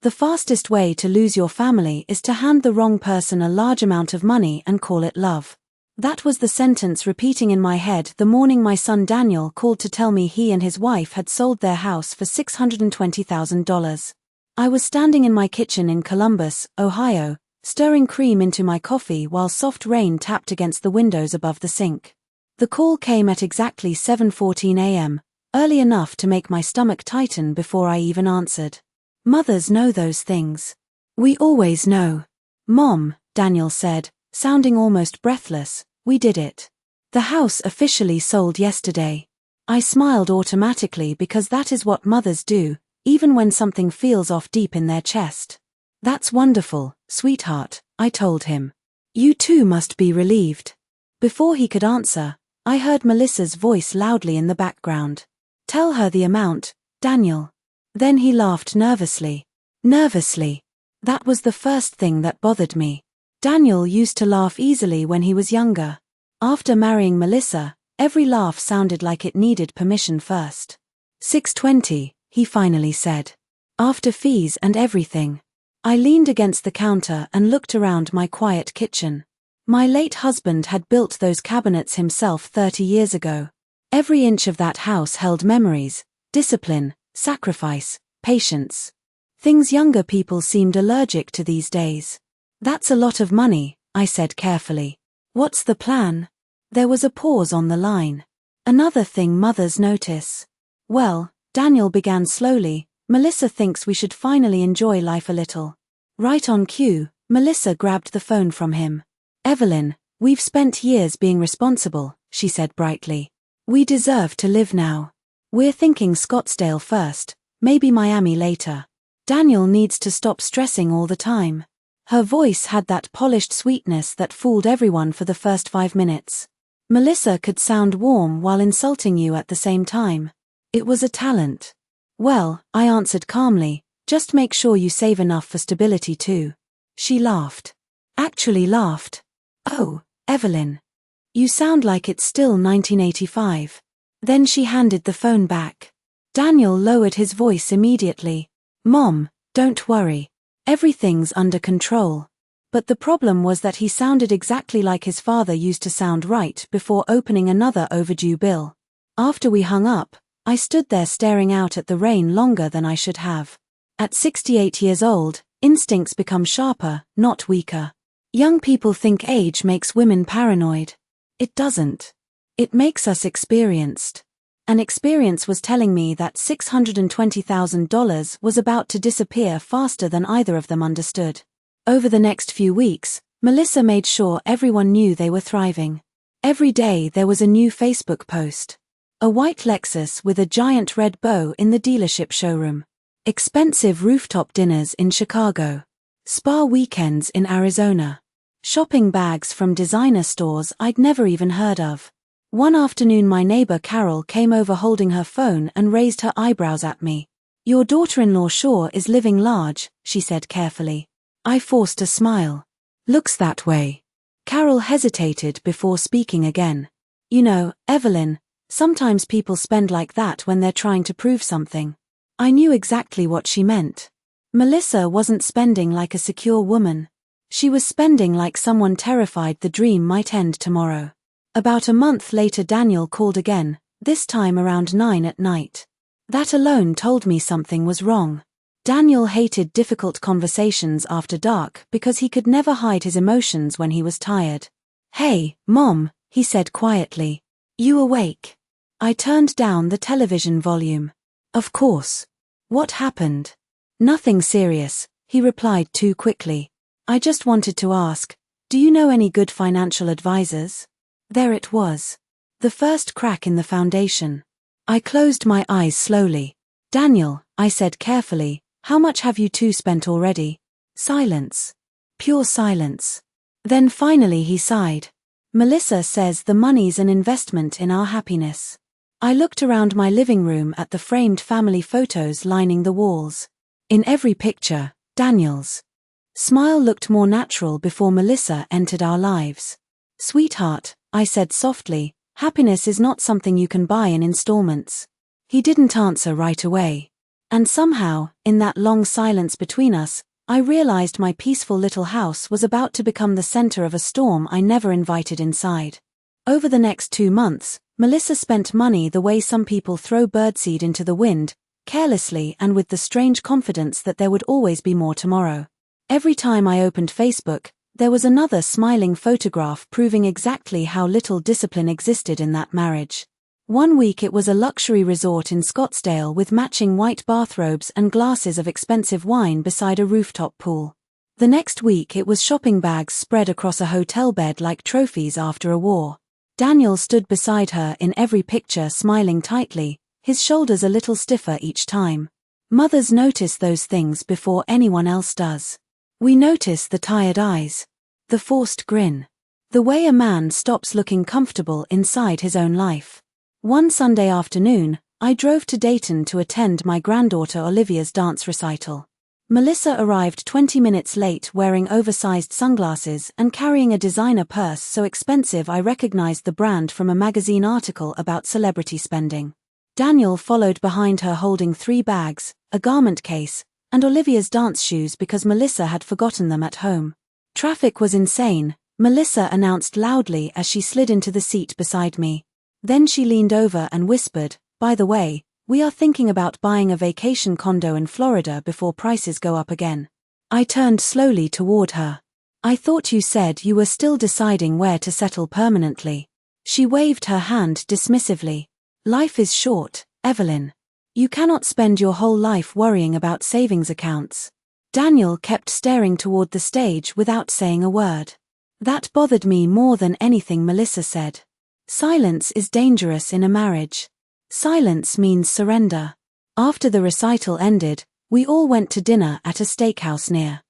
The fastest way to lose your family is to hand the wrong person a large amount of money and call it love. That was the sentence repeating in my head the morning my son Daniel called to tell me he and his wife had sold their house for $620,000. I was standing in my kitchen in Columbus, Ohio, stirring cream into my coffee while soft rain tapped against the windows above the sink. The call came at exactly 7:14 a.m., early enough to make my stomach tighten before I even answered. Mothers know those things. We always know. Mom, Daniel said, sounding almost breathless, we did it. The house officially sold yesterday. I smiled automatically because that is what mothers do, even when something feels off deep in their chest. That's wonderful, sweetheart, I told him. You too must be relieved. Before he could answer, I heard Melissa's voice loudly in the background. Tell her the amount, Daniel. Then he laughed nervously. Nervously. That was the first thing that bothered me. Daniel used to laugh easily when he was younger. After marrying Melissa, every laugh sounded like it needed permission first. $620, he finally said. After fees and everything. I leaned against the counter and looked around my quiet kitchen. My late husband had built those cabinets himself 30 years ago. Every inch of that house held memories, discipline, sacrifice, patience. Things younger people seemed allergic to these days. That's a lot of money, I said carefully. What's the plan? There was a pause on the line. Another thing mothers notice. Well, Daniel began slowly, Melissa thinks we should finally enjoy life a little. Right on cue, Melissa grabbed the phone from him. Evelyn, we've spent years being responsible, she said brightly. We deserve to live now. We're thinking Scottsdale first, maybe Miami later. Daniel needs to stop stressing all the time. Her voice had that polished sweetness that fooled everyone for the first 5 minutes. Melissa could sound warm while insulting you at the same time. It was a talent. Well, I answered calmly, just make sure you save enough for stability too. She laughed. Actually laughed. Oh, Evelyn. You sound like it's still 1985. Then she handed the phone back. Daniel lowered his voice immediately. Mom, don't worry. Everything's under control. But the problem was that he sounded exactly like his father used to sound right before opening another overdue bill. After we hung up, I stood there staring out at the rain longer than I should have. At 68 years old, instincts become sharper, not weaker. Young people think age makes women paranoid. It doesn't. It makes us experienced. An experience was telling me that $620,000 was about to disappear faster than either of them understood. Over the next few weeks, Melissa made sure everyone knew they were thriving. Every day there was a new Facebook post. A white Lexus with a giant red bow in the dealership showroom. Expensive rooftop dinners in Chicago. Spa weekends in Arizona. Shopping bags from designer stores I'd never even heard of. One afternoon my neighbor Carol came over holding her phone and raised her eyebrows at me. Your daughter-in-law sure is living large, she said carefully. I forced a smile. Looks that way. Carol hesitated before speaking again. You know, Evelyn, sometimes people spend like that when they're trying to prove something. I knew exactly what she meant. Melissa wasn't spending like a secure woman. She was spending like someone terrified the dream might end tomorrow. About a month later Daniel called again, this time around 9 at night. That alone told me something was wrong. Daniel hated difficult conversations after dark because he could never hide his emotions when he was tired. Hey, Mom, he said quietly. You awake? I turned down the television volume. Of course. What happened? Nothing serious, he replied too quickly. I just wanted to ask, do you know any good financial advisors? There it was. The first crack in the foundation. I closed my eyes slowly. Daniel, I said carefully, how much have you two spent already? Silence. Pure silence. Then finally he sighed. Melissa says the money's an investment in our happiness. I looked around my living room at the framed family photos lining the walls. In every picture, Daniel's smile looked more natural before Melissa entered our lives. Sweetheart, I said softly, happiness is not something you can buy in installments. He didn't answer right away. And somehow, in that long silence between us, I realized my peaceful little house was about to become the center of a storm I never invited inside. Over the next 2 months, Melissa spent money the way some people throw birdseed into the wind, carelessly and with the strange confidence that there would always be more tomorrow. Every time I opened Facebook, there was another smiling photograph proving exactly how little discipline existed in that marriage. One week it was a luxury resort in Scottsdale with matching white bathrobes and glasses of expensive wine beside a rooftop pool. The next week it was shopping bags spread across a hotel bed like trophies after a war. Daniel stood beside her in every picture smiling tightly, his shoulders a little stiffer each time. Mothers notice those things before anyone else does. We notice the tired eyes, the forced grin, the way a man stops looking comfortable inside his own life. One Sunday afternoon, I drove to Dayton to attend my granddaughter Olivia's dance recital. Melissa arrived 20 minutes late wearing oversized sunglasses and carrying a designer purse so expensive I recognized the brand from a magazine article about celebrity spending. Daniel followed behind her holding 3 bags, a garment case, and Olivia's dance shoes because Melissa had forgotten them at home. Traffic was insane, Melissa announced loudly as she slid into the seat beside me. Then she leaned over and whispered, "By the way, we are thinking about buying a vacation condo in Florida before prices go up again." I turned slowly toward her. "I thought you said you were still deciding where to settle permanently." She waved her hand dismissively. "Life is short, Evelyn. You cannot spend your whole life worrying about savings accounts." Daniel kept staring toward the stage without saying a word. That bothered me more than anything Melissa said. Silence is dangerous in a marriage. Silence means surrender. After the recital ended, we all went to dinner at a steakhouse near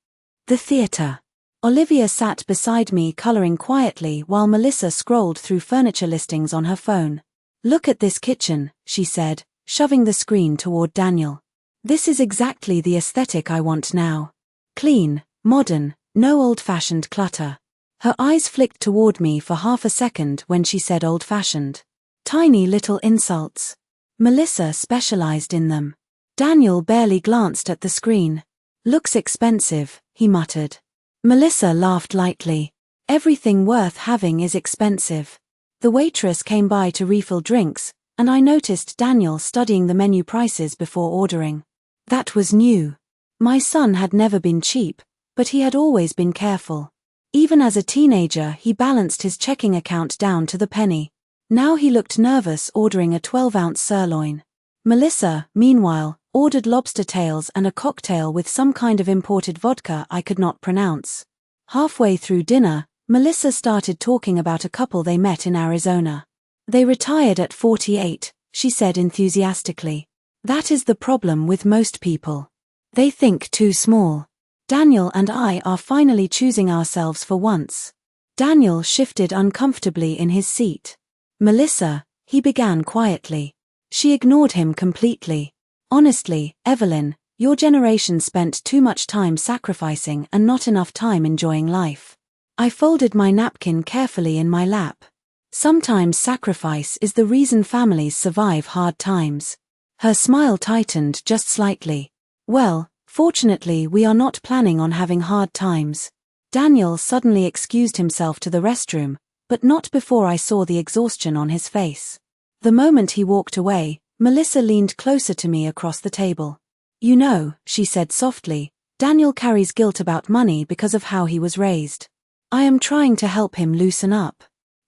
the theater. Olivia sat beside me coloring quietly while Melissa scrolled through furniture listings on her phone. "Look at this kitchen," she said, shoving the screen toward Daniel. "This is exactly the aesthetic I want now. Clean, modern, no old-fashioned clutter." Her eyes flicked toward me for half a second when she said old-fashioned. Tiny little insults. Melissa specialized in them. Daniel barely glanced at the screen. "Looks expensive," he muttered. Melissa laughed lightly. "Everything worth having is expensive." The waitress came by to refill drinks, and I noticed Daniel studying the menu prices before ordering. That was new. My son had never been cheap, but he had always been careful. Even as a teenager he balanced his checking account down to the penny. Now he looked nervous ordering a 12-ounce sirloin. Melissa, meanwhile, ordered lobster tails and a cocktail with some kind of imported vodka I could not pronounce. Halfway through dinner, Melissa started talking about a couple they met in Arizona. "They retired at 48, she said enthusiastically. "That is the problem with most people. They think too small. Daniel and I are finally choosing ourselves for once." Daniel shifted uncomfortably in his seat. "Melissa," he began quietly. She ignored him completely. "Honestly, Evelyn, your generation spent too much time sacrificing and not enough time enjoying life." I folded my napkin carefully in my lap. Sometimes sacrifice is the reason families survive hard times. Her smile tightened just slightly. "Well, fortunately we are not planning on having hard times." Daniel suddenly excused himself to the restroom, but not before I saw the exhaustion on his face. The moment he walked away, Melissa leaned closer to me across the table. "You know," she said softly, "Daniel carries guilt about money because of how he was raised. I am trying to help him loosen up."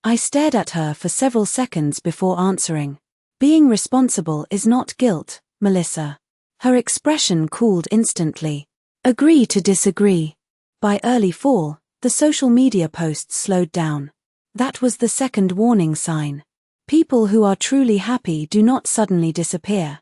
I stared at her for several seconds before answering. "Being responsible is not guilt, Melissa." Her expression cooled instantly. "Agree to disagree." By early fall, the social media posts slowed down. That was the second warning sign. People who are truly happy do not suddenly disappear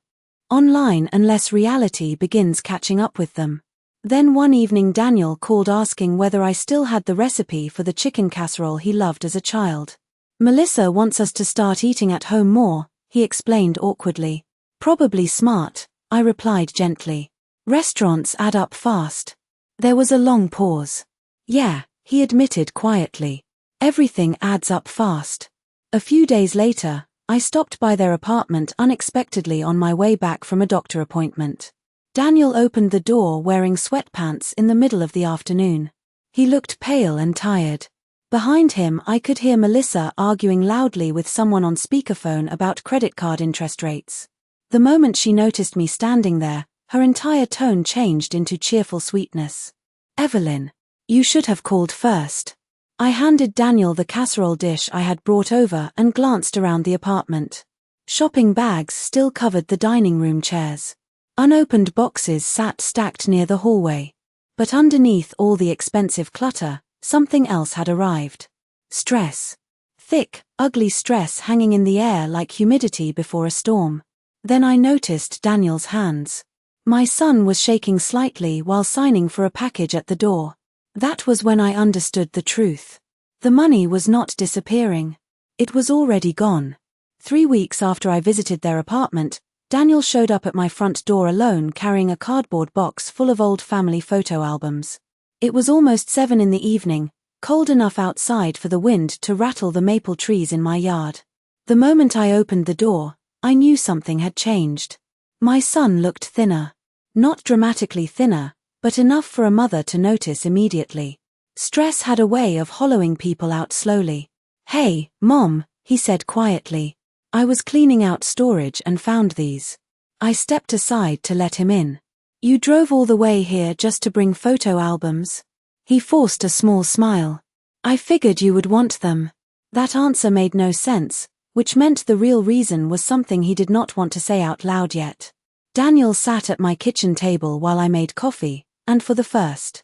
online unless reality begins catching up with them. Then one evening Daniel called asking whether I still had the recipe for the chicken casserole he loved as a child. "Melissa wants us to start eating at home more," he explained awkwardly. "Probably smart," I replied gently. "Restaurants add up fast." There was a long pause. "Yeah," he admitted quietly. "Everything adds up fast." A few days later, I stopped by their apartment unexpectedly on my way back from a doctor appointment. Daniel opened the door wearing sweatpants in the middle of the afternoon. He looked pale and tired. Behind him I could hear Melissa arguing loudly with someone on speakerphone about credit card interest rates. The moment she noticed me standing there, her entire tone changed into cheerful sweetness. "Evelyn, you should have called first." I handed Daniel the casserole dish I had brought over and glanced around the apartment. Shopping bags still covered the dining room chairs. Unopened boxes sat stacked near the hallway. But underneath all the expensive clutter, something else had arrived. Stress. Thick, ugly stress hanging in the air like humidity before a storm. Then I noticed Daniel's hands. My son was shaking slightly while signing for a package at the door. That was when I understood the truth. The money was not disappearing. It was already gone. 3 weeks after I visited their apartment, Daniel showed up at my front door alone carrying a cardboard box full of old family photo albums. It was almost 7 in the evening, cold enough outside for the wind to rattle the maple trees in my yard. The moment I opened the door, I knew something had changed. My son looked thinner. Not dramatically thinner, but enough for a mother to notice immediately. Stress had a way of hollowing people out slowly. "Hey, Mom," he said quietly. "I was cleaning out storage and found these." I stepped aside to let him in. "You drove all the way here just to bring photo albums?" He forced a small smile. "I figured you would want them." That answer made no sense, which meant the real reason was something he did not want to say out loud yet. Daniel sat at my kitchen table while I made coffee, and for the first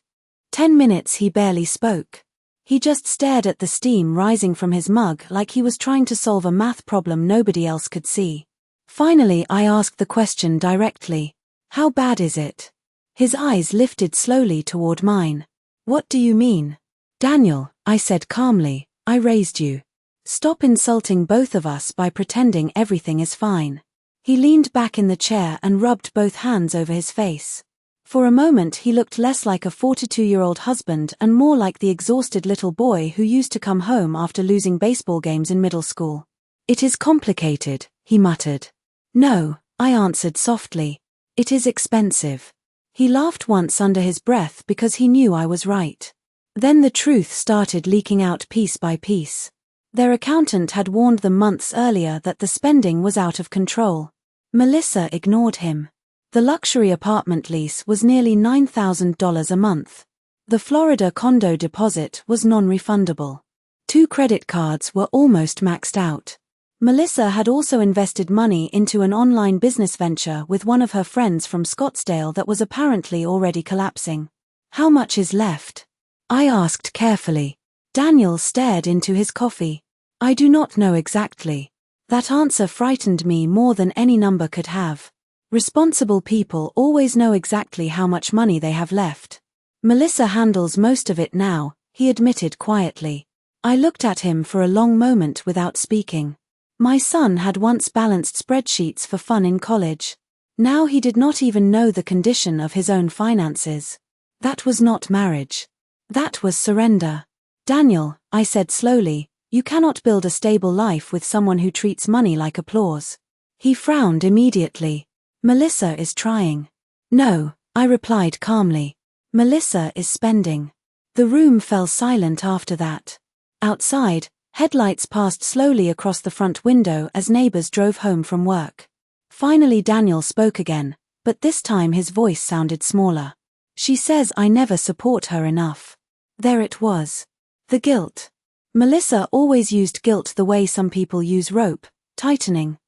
10 minutes he barely spoke. He just stared at the steam rising from his mug like he was trying to solve a math problem nobody else could see. Finally I asked the question directly. "How bad is it?" His eyes lifted slowly toward mine. "What do you mean?" "Daniel," I said calmly, "I raised you. Stop insulting both of us by pretending everything is fine." He leaned back in the chair and rubbed both hands over his face. For a moment he looked less like a 42-year-old husband and more like the exhausted little boy who used to come home after losing baseball games in middle school. "It is complicated," he muttered. "No," I answered softly. "It is expensive." He laughed once under his breath because he knew I was right. Then the truth started leaking out piece by piece. Their accountant had warned them months earlier that the spending was out of control. Melissa ignored him. The luxury apartment lease was nearly $9,000 a month. The Florida condo deposit was non-refundable. 2 credit cards were almost maxed out. Melissa had also invested money into an online business venture with one of her friends from Scottsdale that was apparently already collapsing. "How much is left?" I asked carefully. Daniel stared into his coffee. "I do not know exactly." That answer frightened me more than any number could have. Responsible people always know exactly how much money they have left. "Melissa handles most of it now," he admitted quietly. I looked at him for a long moment without speaking. My son had once balanced spreadsheets for fun in college. Now he did not even know the condition of his own finances. That was not marriage. That was surrender. "Daniel," I said slowly, "you cannot build a stable life with someone who treats money like applause." He frowned immediately. "Melissa is trying." "No," I replied calmly. "Melissa is spending." The room fell silent after that. Outside, headlights passed slowly across the front window as neighbors drove home from work. Finally Daniel spoke again, but this time his voice sounded smaller. "She says I never support her enough." There it was. The guilt. Melissa always used guilt the way some people use rope, tightening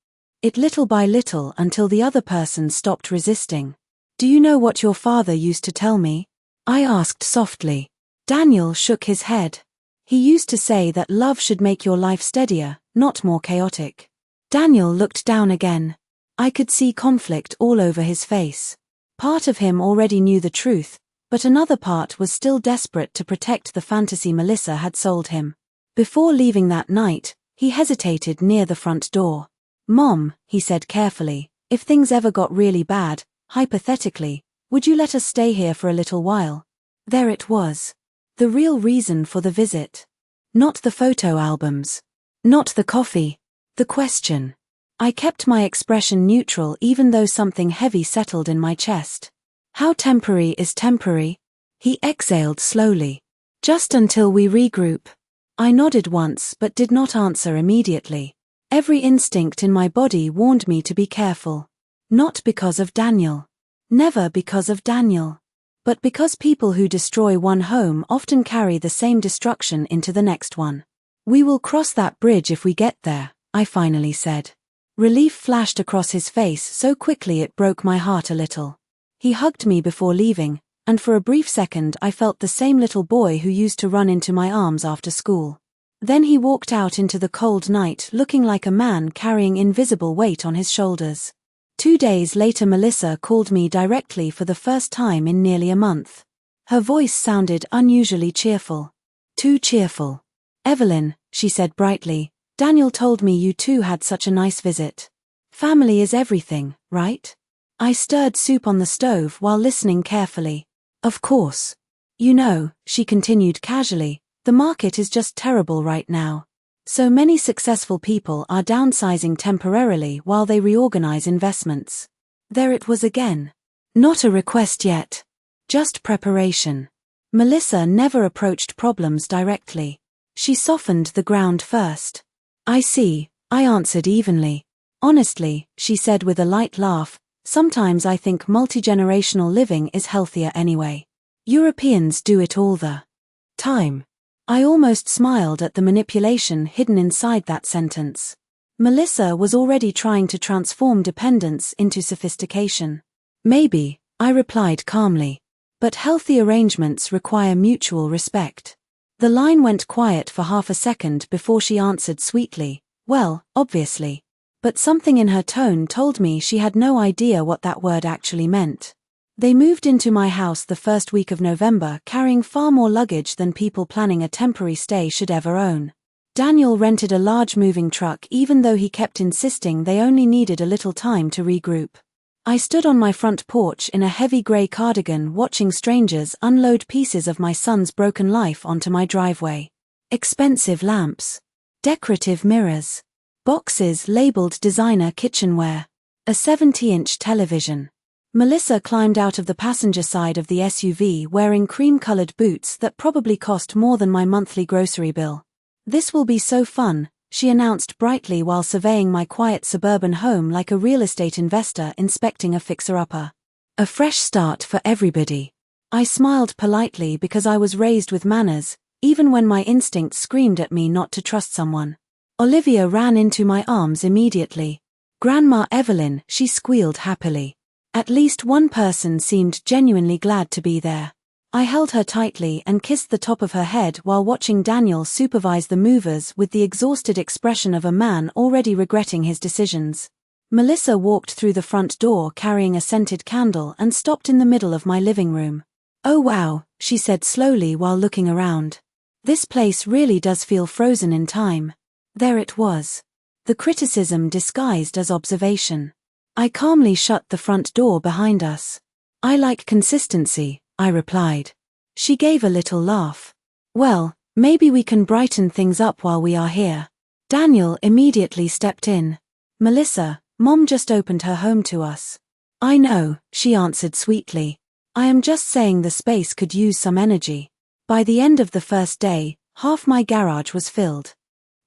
it little by little until the other person stopped resisting. "Do you know what your father used to tell me?" I asked softly. Daniel shook his head. "He used to say that love should make your life steadier, not more chaotic." Daniel looked down again. I could see conflict all over his face. Part of him already knew the truth, but another part was still desperate to protect the fantasy Melissa had sold him. Before leaving that night, he hesitated near the front door. "Mom," he said carefully, "if things ever got really bad, hypothetically, would you let us stay here for a little while?" There it was. The real reason for the visit. Not the photo albums. Not the coffee. The question. I kept my expression neutral even though something heavy settled in my chest. How temporary is temporary? He exhaled slowly. Just until we regroup. I nodded once but did not answer immediately. Every instinct in my body warned me to be careful. Not because of Daniel. Never because of Daniel. But because people who destroy one home often carry the same destruction into the next one. We will cross that bridge if we get there, I finally said. Relief flashed across his face so quickly it broke my heart a little. He hugged me before leaving, and for a brief second I felt the same little boy who used to run into my arms after school. Then he walked out into the cold night looking like a man carrying invisible weight on his shoulders. 2 days later Melissa called me directly for the first time in nearly a month. Her voice sounded unusually cheerful. Too cheerful. "Evelyn," she said brightly, "Daniel told me you two had such a nice visit. Family is everything, right?" I stirred soup on the stove while listening carefully. "Of course. You know," she continued casually, "the market is just terrible right now. So many successful people are downsizing temporarily while they reorganize investments." There it was again. Not a request yet. Just preparation. Melissa never approached problems directly. She softened the ground first. "I see," I answered evenly. "Honestly," she said with a light laugh, "sometimes I think multi-generational living is healthier anyway. Europeans do it all the time." I almost smiled at the manipulation hidden inside that sentence. Melissa was already trying to transform dependence into sophistication. "Maybe," I replied calmly. "But healthy arrangements require mutual respect." The line went quiet for half a second before she answered sweetly, "Well, obviously." But something in her tone told me she had no idea what that word actually meant. They moved into my house the first week of November, carrying far more luggage than people planning a temporary stay should ever own. Daniel rented a large moving truck even though he kept insisting they only needed a little time to regroup. I stood on my front porch in a heavy grey cardigan watching strangers unload pieces of my son's broken life onto my driveway. Expensive lamps. Decorative mirrors. Boxes labeled designer kitchenware. A 70-inch television. Melissa climbed out of the passenger side of the SUV wearing cream-colored boots that probably cost more than my monthly grocery bill. "This will be so fun," she announced brightly while surveying my quiet suburban home like a real estate investor inspecting a fixer-upper. "A fresh start for everybody." I smiled politely because I was raised with manners, even when my instinct screamed at me not to trust someone. Olivia ran into my arms immediately. "Grandma Evelyn," she squealed happily. At least one person seemed genuinely glad to be there. I held her tightly and kissed the top of her head while watching Daniel supervise the movers with the exhausted expression of a man already regretting his decisions. Melissa walked through the front door carrying a scented candle and stopped in the middle of my living room. "Oh wow," she said slowly while looking around. "This place really does feel frozen in time." There it was. The criticism disguised as observation. I calmly shut the front door behind us. "I like consistency," I replied. She gave a little laugh. "Well, maybe we can brighten things up while we are here." Daniel immediately stepped in. "Melissa, Mom just opened her home to us." "I know," she answered sweetly. "I am just saying the space could use some energy." By the end of the first day, half my garage was filled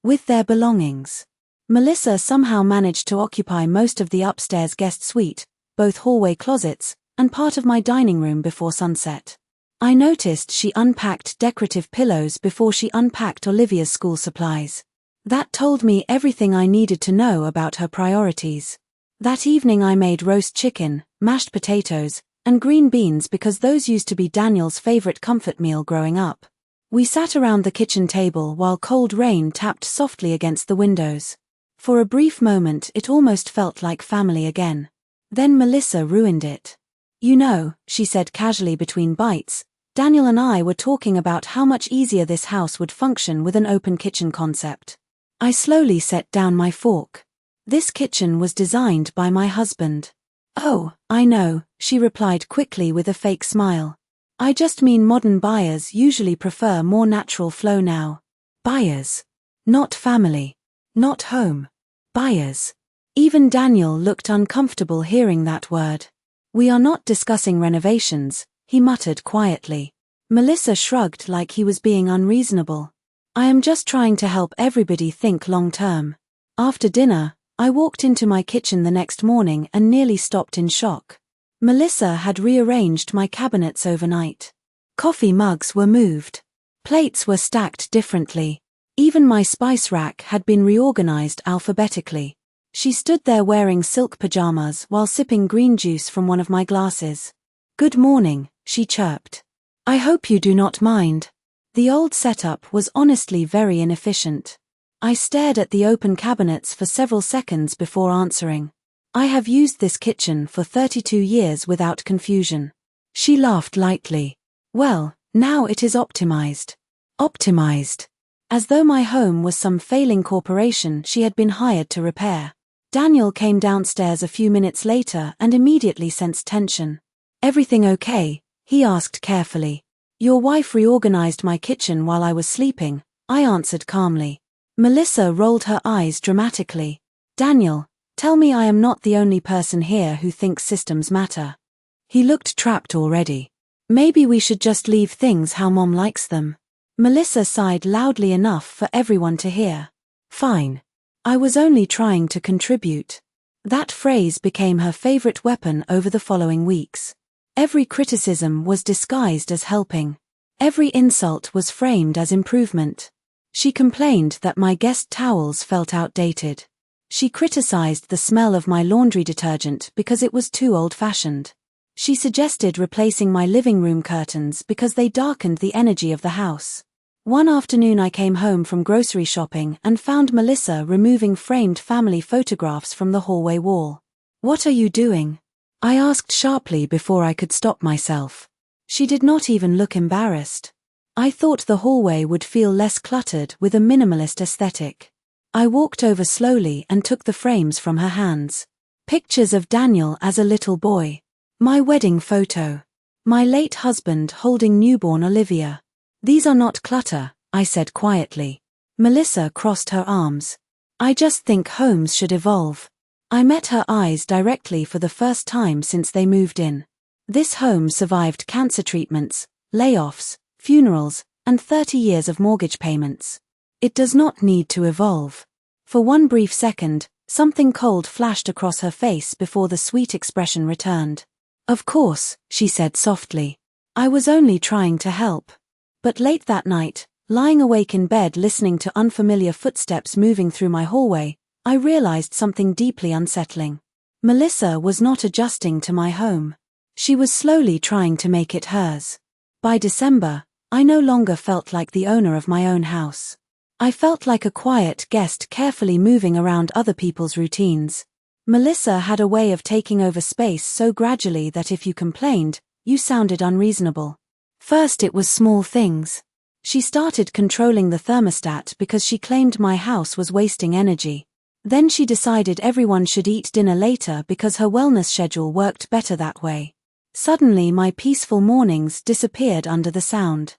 with their belongings. Melissa somehow managed to occupy most of the upstairs guest suite, both hallway closets, and part of my dining room before sunset. I noticed she unpacked decorative pillows before she unpacked Olivia's school supplies. That told me everything I needed to know about her priorities. That evening I made roast chicken, mashed potatoes, and green beans because those used to be Daniel's favorite comfort meal growing up. We sat around the kitchen table while cold rain tapped softly against the windows. For a brief moment it almost felt like family again. Then Melissa ruined it. "You know," she said casually between bites, "Daniel and I were talking about how much easier this house would function with an open kitchen concept." I slowly set down my fork. "This kitchen was designed by my husband." "Oh, I know," she replied quickly with a fake smile. "I just mean modern buyers usually prefer more natural flow now." Buyers. Not family. Not home. Buyers. Even Daniel looked uncomfortable hearing that word. "We are not discussing renovations," he muttered quietly. Melissa shrugged like he was being unreasonable. "I am just trying to help everybody think long term." After dinner, I walked into my kitchen the next morning and nearly stopped in shock. Melissa had rearranged my cabinets overnight. Coffee mugs were moved. Plates were stacked differently. Even my spice rack had been reorganized alphabetically. She stood there wearing silk pajamas while sipping green juice from one of my glasses. "Good morning," she chirped. "I hope you do not mind." The old setup was honestly very inefficient. I stared at the open cabinets for several seconds before answering. "I have used this kitchen for 32 years without confusion." She laughed lightly. "Well, now it is optimized." Optimized. As though my home was some failing corporation she had been hired to repair. Daniel came downstairs a few minutes later and immediately sensed tension. "Everything okay?" he asked carefully. "Your wife reorganized my kitchen while I was sleeping," I answered calmly. Melissa rolled her eyes dramatically. "Daniel, tell me I am not the only person here who thinks systems matter." He looked trapped already. "Maybe we should just leave things how Mom likes them." Melissa sighed loudly enough for everyone to hear. "Fine. I was only trying to contribute." That phrase became her favorite weapon over the following weeks. Every criticism was disguised as helping. Every insult was framed as improvement. She complained that my guest towels felt outdated. She criticized the smell of my laundry detergent because it was too old-fashioned. She suggested replacing my living room curtains because they darkened the energy of the house. One afternoon I came home from grocery shopping and found Melissa removing framed family photographs from the hallway wall. "What are you doing?" I asked sharply before I could stop myself. She did not even look embarrassed. I thought the hallway would feel less cluttered with a minimalist aesthetic. I walked over slowly and took the frames from her hands. Pictures of Daniel as a little boy. My wedding photo. My late husband holding newborn Olivia. "These are not clutter," I said quietly. Melissa crossed her arms. "I just think homes should evolve." I met her eyes directly for the first time since they moved in. This home survived cancer treatments, layoffs, funerals, and 30 years of mortgage payments. It does not need to evolve. For one brief second, something cold flashed across her face before the sweet expression returned. "Of course," she said softly. "I was only trying to help." But late that night, lying awake in bed listening to unfamiliar footsteps moving through my hallway, I realized something deeply unsettling. Melissa was not adjusting to my home. She was slowly trying to make it hers. By December, I no longer felt like the owner of my own house. I felt like a quiet guest carefully moving around other people's routines. Melissa had a way of taking over space so gradually that if you complained, you sounded unreasonable. First it was small things. She started controlling the thermostat because she claimed my house was wasting energy. Then she decided everyone should eat dinner later because her wellness schedule worked better that way. Suddenly my peaceful mornings disappeared under the sound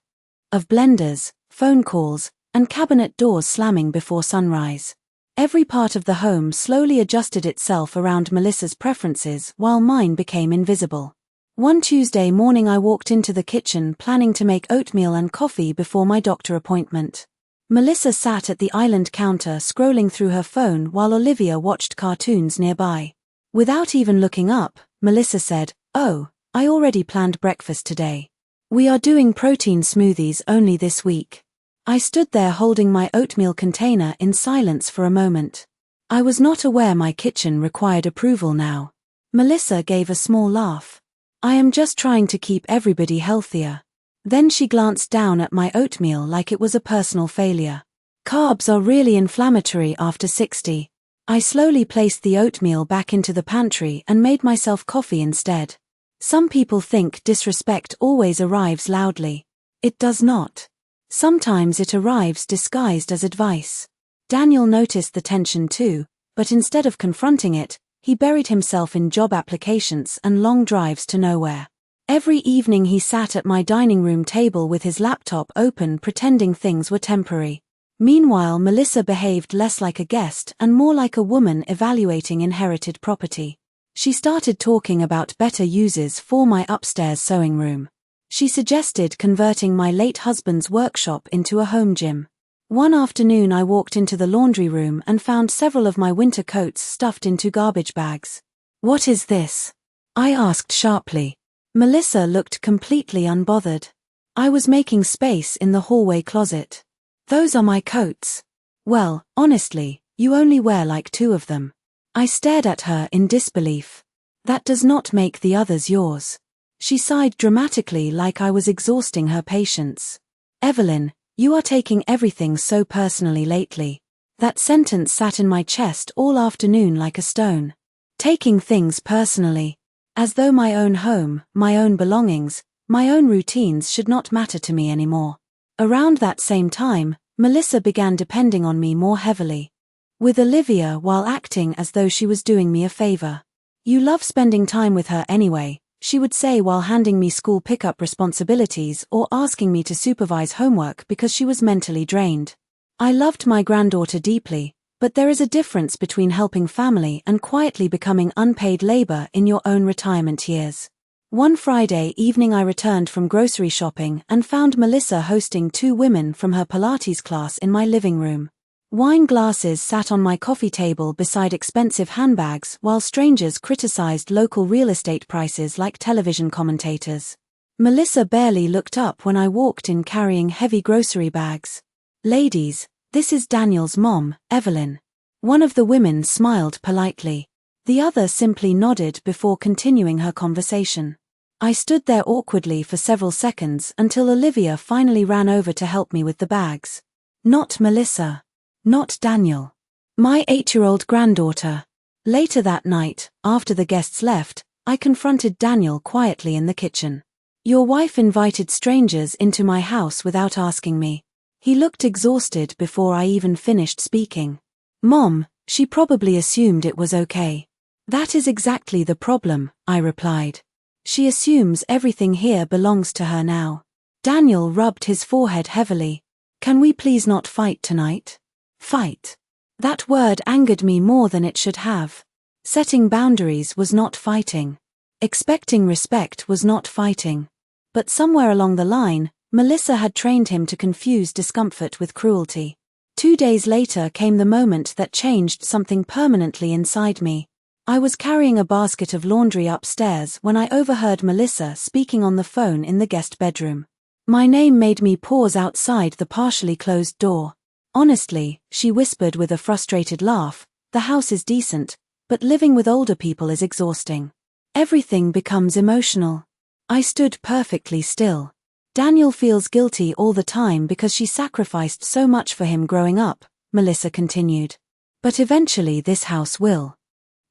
of blenders, phone calls, and cabinet doors slamming before sunrise. Every part of the home slowly adjusted itself around Melissa's preferences while mine became invisible. One Tuesday morning I walked into the kitchen planning to make oatmeal and coffee before my doctor appointment. Melissa sat at the island counter scrolling through her phone while Olivia watched cartoons nearby. Without even looking up, Melissa said, "Oh, I already planned breakfast today. We are doing protein smoothies only this week." I stood there holding my oatmeal container in silence for a moment. I was not aware my kitchen required approval now. Melissa gave a small laugh. "I am just trying to keep everybody healthier." Then she glanced down at my oatmeal like it was a personal failure. "Carbs are really inflammatory after 60. I slowly placed the oatmeal back into the pantry and made myself coffee instead. Some people think disrespect always arrives loudly. It does not. Sometimes it arrives disguised as advice. Daniel noticed the tension too, but instead of confronting it, he buried himself in job applications and long drives to nowhere. Every evening he sat at my dining room table with his laptop open pretending things were temporary. Meanwhile, Melissa behaved less like a guest and more like a woman evaluating inherited property. She started talking about better uses for my upstairs sewing room. She suggested converting my late husband's workshop into a home gym. One afternoon I walked into the laundry room and found several of my winter coats stuffed into garbage bags. "What is this?" I asked sharply. Melissa looked completely unbothered. "I was making space in the hallway closet." "Those are my coats." "Well, honestly, you only wear like 2 of them." I stared at her in disbelief. "That does not make the others yours." She sighed dramatically like I was exhausting her patience. "Evelyn, you are taking everything so personally lately." That sentence sat in my chest all afternoon like a stone. Taking things personally. As though my own home, my own belongings, my own routines should not matter to me anymore. Around that same time, Melissa began depending on me more heavily. With Olivia, while acting as though she was doing me a favor. "You love spending time with her anyway," she would say while handing me school pickup responsibilities or asking me to supervise homework because she was mentally drained. I loved my granddaughter deeply, but there is a difference between helping family and quietly becoming unpaid labor in your own retirement years. One Friday evening I returned from grocery shopping and found Melissa hosting 2 women from her Pilates class in my living room. Wine glasses sat on my coffee table beside expensive handbags while strangers criticized local real estate prices like television commentators. Melissa barely looked up when I walked in carrying heavy grocery bags. "Ladies, this is Daniel's mom, Evelyn." One of the women smiled politely. The other simply nodded before continuing her conversation. I stood there awkwardly for several seconds until Olivia finally ran over to help me with the bags. Not Melissa. Not Daniel. My 8-year-old granddaughter. Later that night, after the guests left, I confronted Daniel quietly in the kitchen. "Your wife invited strangers into my house without asking me." He looked exhausted before I even finished speaking. "Mom, she probably assumed it was okay." "That is exactly the problem," I replied. "She assumes everything here belongs to her now." Daniel rubbed his forehead heavily. "Can we please not fight tonight?" Fight. That word angered me more than it should have. Setting boundaries was not fighting. Expecting respect was not fighting. But somewhere along the line, Melissa had trained him to confuse discomfort with cruelty. 2 days later came the moment that changed something permanently inside me. I was carrying a basket of laundry upstairs when I overheard Melissa speaking on the phone in the guest bedroom. My name made me pause outside the partially closed door. "Honestly," she whispered with a frustrated laugh, "the house is decent, but living with older people is exhausting. Everything becomes emotional." I stood perfectly still. "Daniel feels guilty all the time because she sacrificed so much for him growing up," Melissa continued. "But eventually this house will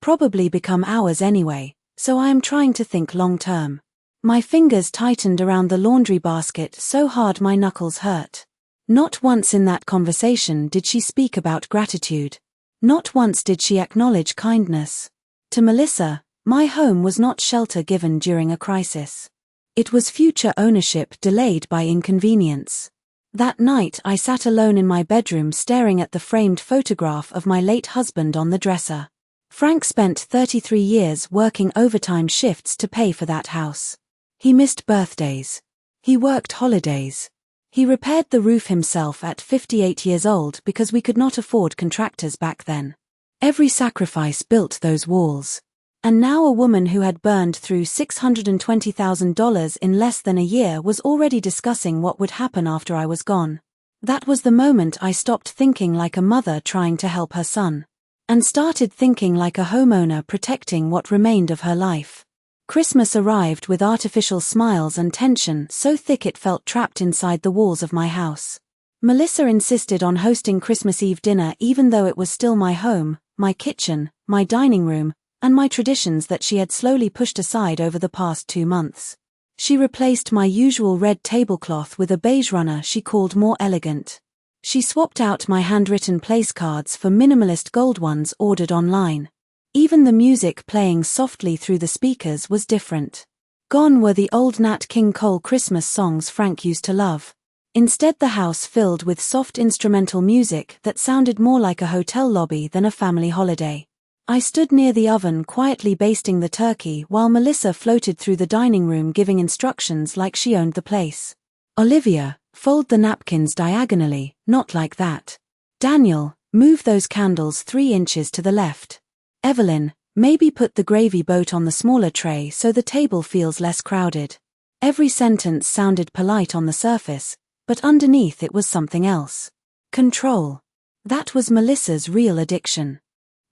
probably become ours anyway, so I am trying to think long term." My fingers tightened around the laundry basket so hard my knuckles hurt. Not once in that conversation did she speak about gratitude. Not once did she acknowledge kindness. To Melissa, my home was not shelter given during a crisis. It was future ownership delayed by inconvenience. That night I sat alone in my bedroom staring at the framed photograph of my late husband on the dresser. Frank spent 33 years working overtime shifts to pay for that house. He missed birthdays. He worked holidays. He repaired the roof himself at 58 years old because we could not afford contractors back then. Every sacrifice built those walls. And now a woman who had burned through $620,000 in less than a year was already discussing what would happen after I was gone. That was the moment I stopped thinking like a mother trying to help her son. And started thinking like a homeowner protecting what remained of her life. Christmas arrived with artificial smiles and tension so thick it felt trapped inside the walls of my house. Melissa insisted on hosting Christmas Eve dinner even though it was still my home, my kitchen, my dining room, and my traditions that she had slowly pushed aside over the past 2 months. She replaced my usual red tablecloth with a beige runner she called more elegant. She swapped out my handwritten place cards for minimalist gold ones ordered online. Even the music playing softly through the speakers was different. Gone were the old Nat King Cole Christmas songs Frank used to love. Instead, the house filled with soft instrumental music that sounded more like a hotel lobby than a family holiday. I stood near the oven quietly basting the turkey while Melissa floated through the dining room giving instructions like she owned the place. Olivia, fold the napkins diagonally, not like that. Daniel, move those candles 3 inches to the left. Evelyn, maybe put the gravy boat on the smaller tray so the table feels less crowded. Every sentence sounded polite on the surface, but underneath it was something else. Control. That was Melissa's real addiction.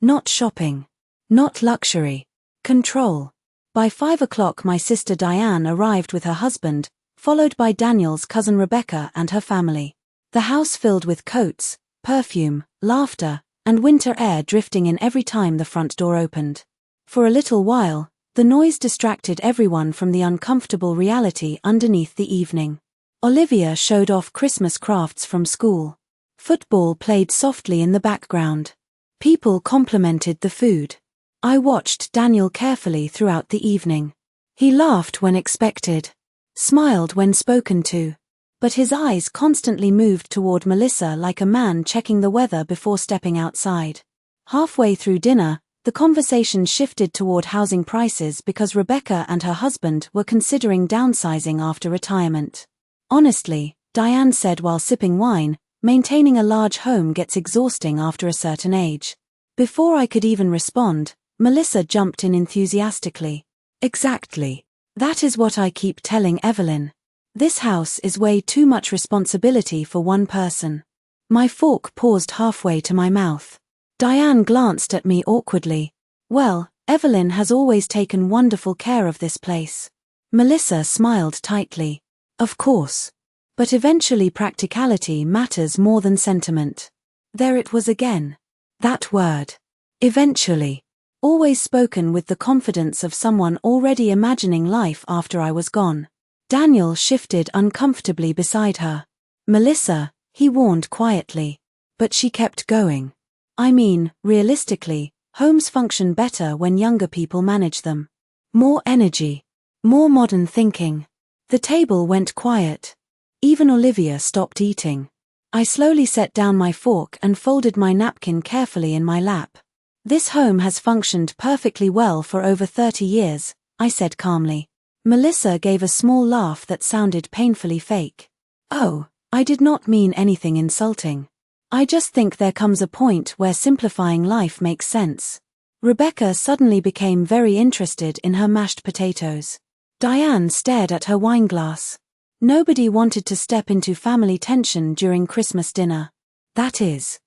Not shopping. Not luxury. Control. By 5 o'clock my sister Diane arrived with her husband, followed by Daniel's cousin Rebecca and her family. The house filled with coats, perfume, laughter, and winter air drifting in every time the front door opened. For a little while, the noise distracted everyone from the uncomfortable reality underneath the evening. Olivia showed off Christmas crafts from school. Football played softly in the background. People complimented the food. I watched Daniel carefully throughout the evening. He laughed when expected, smiled when spoken to, but his eyes constantly moved toward Melissa like a man checking the weather before stepping outside. Halfway through dinner, the conversation shifted toward housing prices because Rebecca and her husband were considering downsizing after retirement. Honestly, Diane said while sipping wine, maintaining a large home gets exhausting after a certain age. Before I could even respond, Melissa jumped in enthusiastically. Exactly. That is what I keep telling Evelyn. This house is way too much responsibility for one person. My fork paused halfway to my mouth. Diane glanced at me awkwardly. Well, Evelyn has always taken wonderful care of this place. Melissa smiled tightly. Of course. But eventually practicality matters more than sentiment. There it was again. That word. Eventually. Always spoken with the confidence of someone already imagining life after I was gone. Daniel shifted uncomfortably beside her. Melissa, he warned quietly. But she kept going. I mean, realistically, homes function better when younger people manage them. More energy. More modern thinking. The table went quiet. Even Olivia stopped eating. I slowly set down my fork and folded my napkin carefully in my lap. This home has functioned perfectly well for over 30 years, I said calmly. Melissa gave a small laugh that sounded painfully fake. Oh, I did not mean anything insulting. I just think there comes a point where simplifying life makes sense. Rebecca suddenly became very interested in her mashed potatoes. Diane stared at her wineglass. Nobody wanted to step into family tension during Christmas dinner. That is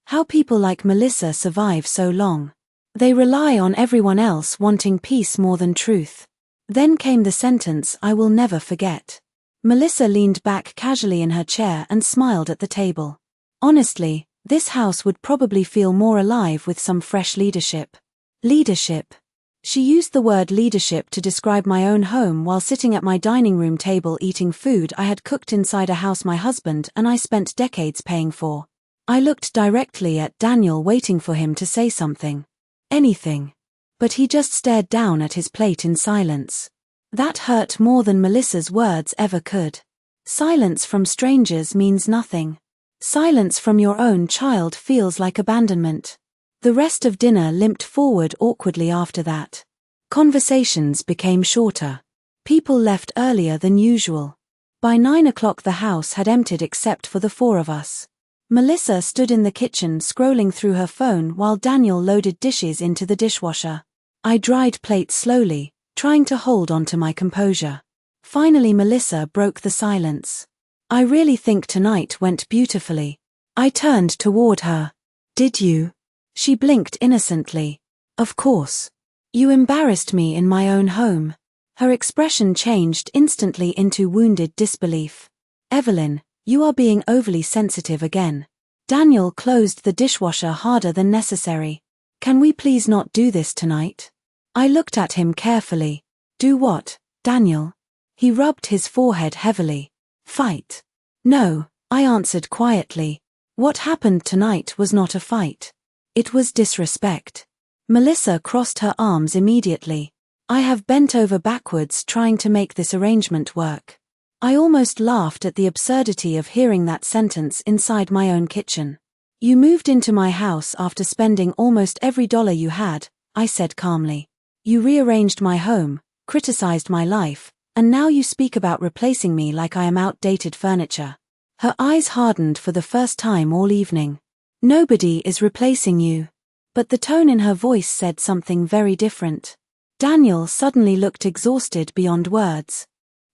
how people like Melissa survive so long. They rely on everyone else wanting peace more than truth. Then came the sentence I will never forget. Melissa leaned back casually in her chair and smiled at the table. Honestly, this house would probably feel more alive with some fresh leadership. Leadership. She used the word leadership to describe my own home while sitting at my dining room table eating food I had cooked inside a house my husband and I spent decades paying for. I looked directly at Daniel waiting for him to say something. Anything. But he just stared down at his plate in silence. That hurt more than Melissa's words ever could. Silence from strangers means nothing. Silence from your own child feels like abandonment. The rest of dinner limped forward awkwardly after that. Conversations became shorter. People left earlier than usual. By 9 o'clock the house had emptied except for the 4 of us. Melissa stood in the kitchen scrolling through her phone while Daniel loaded dishes into the dishwasher. I dried plates slowly, trying to hold onto my composure. Finally Melissa broke the silence. I really think tonight went beautifully. I turned toward her. Did you? She blinked innocently. Of course. You embarrassed me in my own home. Her expression changed instantly into wounded disbelief. Evelyn, you are being overly sensitive again. Daniel closed the dishwasher harder than necessary. Can we please not do this tonight? I looked at him carefully. Do what, Daniel? He rubbed his forehead heavily. Fight. No, I answered quietly. What happened tonight was not a fight. It was disrespect. Melissa crossed her arms immediately. I have bent over backwards trying to make this arrangement work. I almost laughed at the absurdity of hearing that sentence inside my own kitchen. You moved into my house after spending almost every dollar you had, I said calmly. You rearranged my home, criticized my life, and now you speak about replacing me like I am outdated furniture. Her eyes hardened for the first time all evening. Nobody is replacing you. But the tone in her voice said something very different. Daniel suddenly looked exhausted beyond words.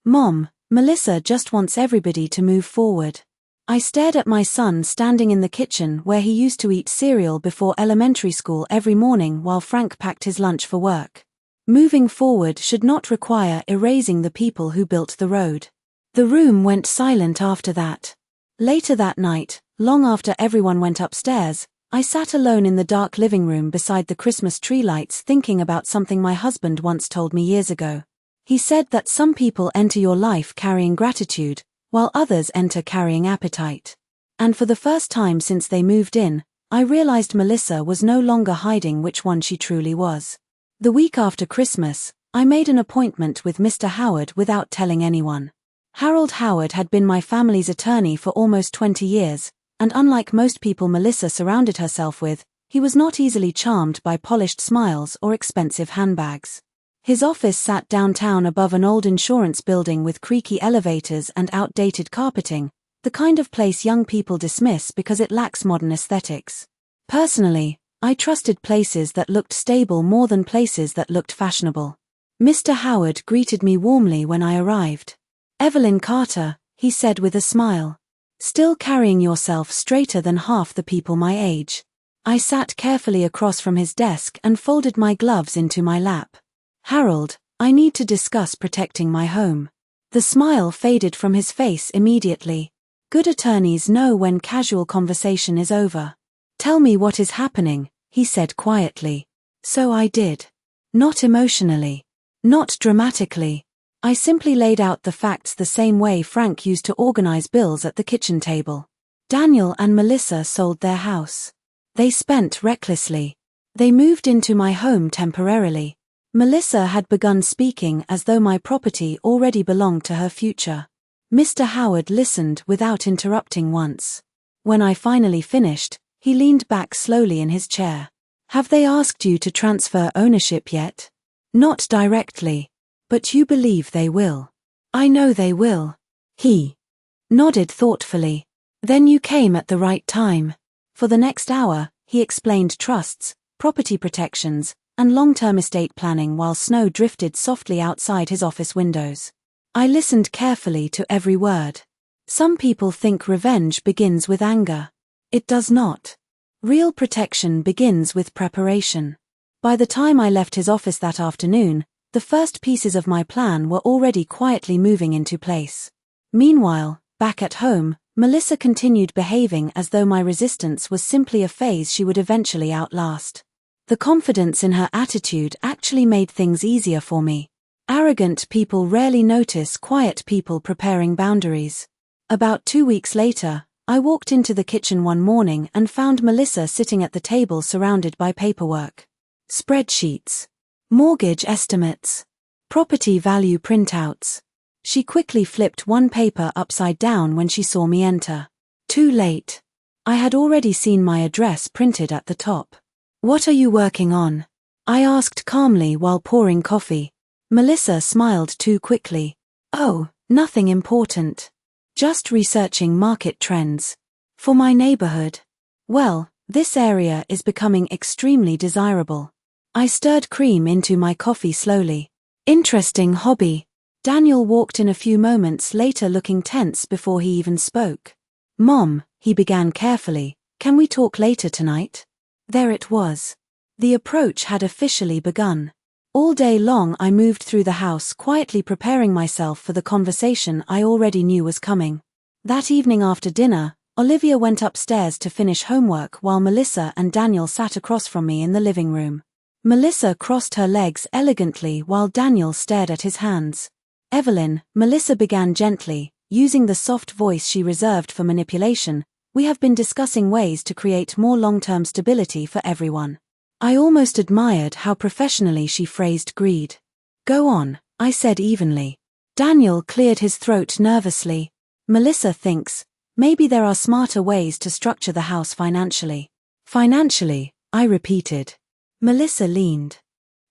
Mom, Melissa just wants everybody to move forward. I stared at my son standing in the kitchen where he used to eat cereal before elementary school every morning while Frank packed his lunch for work. Moving forward should not require erasing the people who built the road. The room went silent after that. Later that night, long after everyone went upstairs, I sat alone in the dark living room beside the Christmas tree lights thinking about something my husband once told me years ago. He said that some people enter your life carrying gratitude, while others enter carrying appetite. And for the first time since they moved in, I realized Melissa was no longer hiding which one she truly was. The week after Christmas, I made an appointment with Mr. Howard without telling anyone. Harold Howard had been my family's attorney for almost 20 years, and unlike most people Melissa surrounded herself with, he was not easily charmed by polished smiles or expensive handbags. His office sat downtown above an old insurance building with creaky elevators and outdated carpeting, the kind of place young people dismiss because it lacks modern aesthetics. Personally, I trusted places that looked stable more than places that looked fashionable. Mr. Howard greeted me warmly when I arrived. Evelyn Carter, he said with a smile. Still carrying yourself straighter than half the people my age. I sat carefully across from his desk and folded my gloves into my lap. Harold, I need to discuss protecting my home. The smile faded from his face immediately. Good attorneys know when casual conversation is over. Tell me what is happening, he said quietly. So I did. Not emotionally. Not dramatically. I simply laid out the facts the same way Frank used to organize bills at the kitchen table. Daniel and Melissa sold their house. They spent recklessly. They moved into my home temporarily. Melissa had begun speaking as though my property already belonged to her future. Mr. Howard listened without interrupting once. When I finally finished, he leaned back slowly in his chair. Have they asked you to transfer ownership yet? Not directly. But you believe they will. I know they will. He nodded thoughtfully. Then you came at the right time. For the next hour, he explained trusts, property protections, and long-term estate planning while snow drifted softly outside his office windows. I listened carefully to every word. Some people think revenge begins with anger. It does not. Real protection begins with preparation. By the time I left his office that afternoon, the first pieces of my plan were already quietly moving into place. Meanwhile, back at home, Melissa continued behaving as though my resistance was simply a phase she would eventually outlast. The confidence in her attitude actually made things easier for me. Arrogant people rarely notice quiet people preparing boundaries. About 2 weeks later, I walked into the kitchen one morning and found Melissa sitting at the table surrounded by paperwork. Spreadsheets. Mortgage estimates. Property value printouts. She quickly flipped one paper upside down when she saw me enter. Too late. I had already seen my address printed at the top. What are you working on? I asked calmly while pouring coffee. Melissa smiled too quickly. Oh, nothing important. Just researching market trends. For my neighborhood. Well, this area is becoming extremely desirable. I stirred cream into my coffee slowly. Interesting hobby. Daniel walked in a few moments later looking tense before he even spoke. Mom, he began carefully, can we talk later tonight? There it was. The approach had officially begun. All day long I moved through the house quietly preparing myself for the conversation I already knew was coming. That evening after dinner, Olivia went upstairs to finish homework while Melissa and Daniel sat across from me in the living room. Melissa crossed her legs elegantly while Daniel stared at his hands. Evelyn, Melissa began gently, using the soft voice she reserved for manipulation. We have been discussing ways to create more long-term stability for everyone. I almost admired how professionally she phrased greed. Go on, I said evenly. Daniel cleared his throat nervously. Melissa thinks, maybe there are smarter ways to structure the house financially. Financially, I repeated. Melissa leaned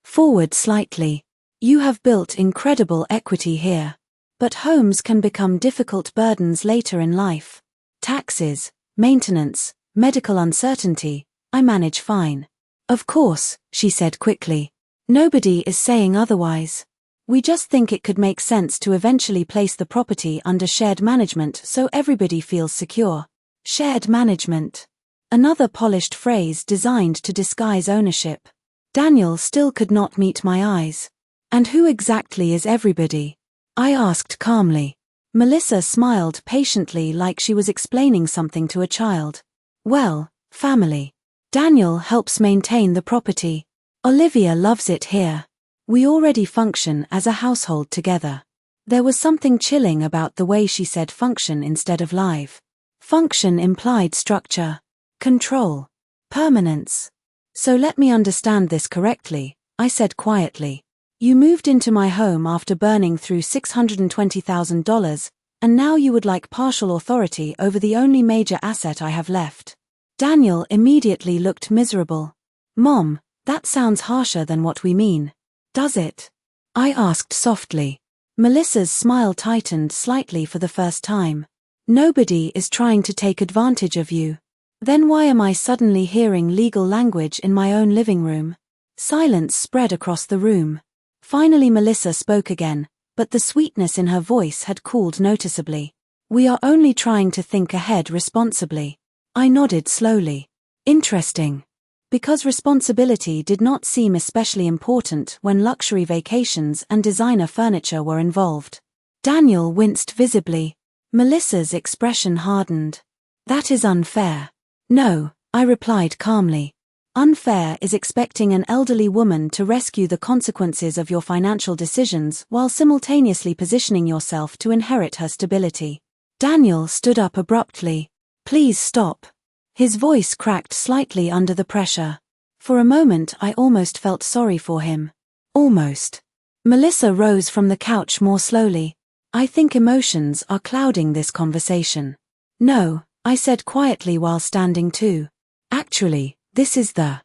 forward slightly. You have built incredible equity here. But homes can become difficult burdens later in life. Taxes, maintenance, medical uncertainty, I manage fine. Of course, she said quickly. Nobody is saying otherwise. We just think it could make sense to eventually place the property under shared management so everybody feels secure. Shared management. Another polished phrase designed to disguise ownership. Daniel still could not meet my eyes. And who exactly is everybody? I asked calmly. Melissa smiled patiently like she was explaining something to a child. Well, family. Daniel helps maintain the property. Olivia loves it here. We already function as a household together. There was something chilling about the way she said function instead of live. Function implied structure, control, permanence. So let me understand this correctly, I said quietly. You moved into my home after burning through $620,000, and now you would like partial authority over the only major asset I have left. Daniel immediately looked miserable. Mom, that sounds harsher than what we mean. Does it? I asked softly. Melissa's smile tightened slightly for the first time. Nobody is trying to take advantage of you. Then why am I suddenly hearing legal language in my own living room? Silence spread across the room. Finally Melissa spoke again, but the sweetness in her voice had cooled noticeably. We are only trying to think ahead responsibly. I nodded slowly. Interesting. Because responsibility did not seem especially important when luxury vacations and designer furniture were involved. Daniel winced visibly. Melissa's expression hardened. That is unfair. No, I replied calmly. Unfair is expecting an elderly woman to rescue the consequences of your financial decisions while simultaneously positioning yourself to inherit her stability. Daniel stood up abruptly. Please stop. His voice cracked slightly under the pressure. For a moment I almost felt sorry for him. Almost. Melissa rose from the couch more slowly. I think emotions are clouding this conversation. No, I said quietly while standing too. Actually, this is the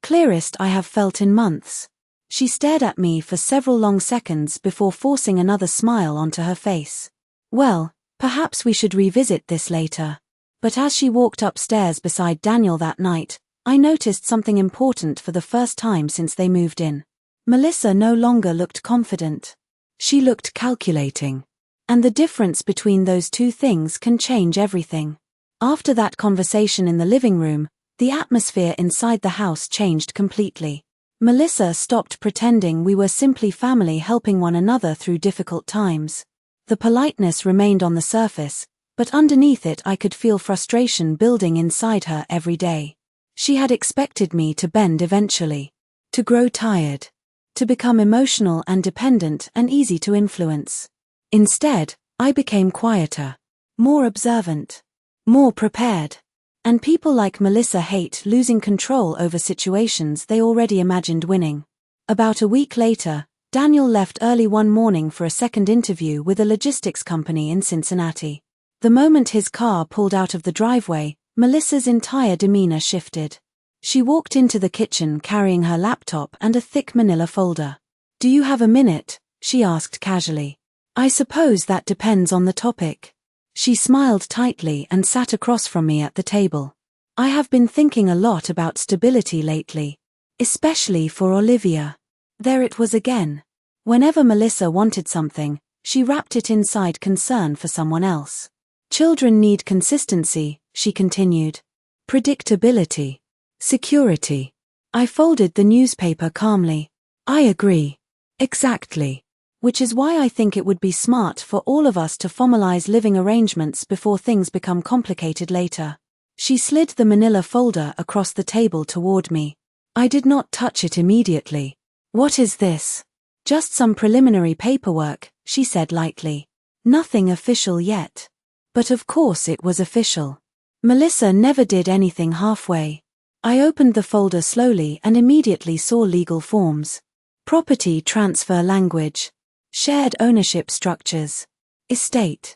clearest I have felt in months. She stared at me for several long seconds before forcing another smile onto her face. Well, perhaps we should revisit this later. But as she walked upstairs beside Daniel that night, I noticed something important for the first time since they moved in. Melissa no longer looked confident. She looked calculating. And the difference between those two things can change everything. After that conversation in the living room, the atmosphere inside the house changed completely. Melissa stopped pretending we were simply family helping one another through difficult times. The politeness remained on the surface, but underneath it I could feel frustration building inside her every day. She had expected me to bend eventually, to grow tired, to become emotional and dependent and easy to influence. Instead, I became quieter, more observant, more prepared. And people like Melissa hate losing control over situations they already imagined winning. About a week later, Daniel left early one morning for a second interview with a logistics company in Cincinnati. The moment his car pulled out of the driveway, Melissa's entire demeanor shifted. She walked into the kitchen carrying her laptop and a thick manila folder. "Do you have a minute?" she asked casually. "I suppose that depends on the topic." She smiled tightly and sat across from me at the table. "I have been thinking a lot about stability lately. Especially for Olivia." There it was again. Whenever Melissa wanted something, she wrapped it inside concern for someone else. "Children need consistency," she continued. "Predictability. Security." I folded the newspaper calmly. "I agree. Exactly. Which is why I think it would be smart for all of us to formalize living arrangements before things become complicated later." She slid the manila folder across the table toward me. I did not touch it immediately. "What is this?" "Just some preliminary paperwork," she said lightly. "Nothing official yet." But of course it was official. Melissa never did anything halfway. I opened the folder slowly and immediately saw legal forms. Property transfer language. shared ownership structures, estate,